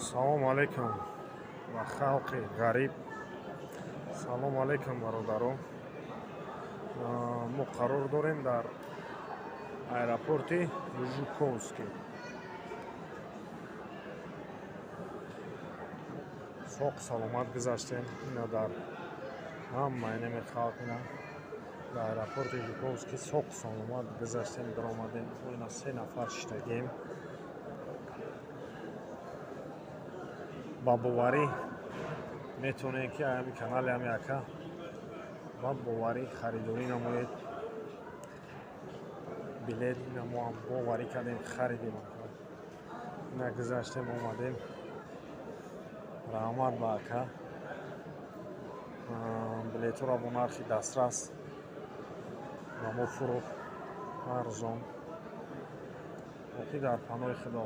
салом алейкум ва халқи ғариб. Салом алейкум бародаро. Мо қарор дорем дар аэропорти Жуковский. соқ саломат гузаштем. Ина дар ҳамаи нами халқина дар аэропорти Жуковский соқ саломат гузаштем, даромадем. Ина 3 нафар шидагем. ба боварӣ метавонем ки ҳами канали ҳами ака ба боварӣ харидорӣ намоед. билет ина мо ҳам боварӣ кардем, харидем. ина гузаштем, омадем. раҳмат ба ака. билетҳоро бо нархи дастрас ба мо фурӯхт арзон. боқӣ дар паноҳи худо.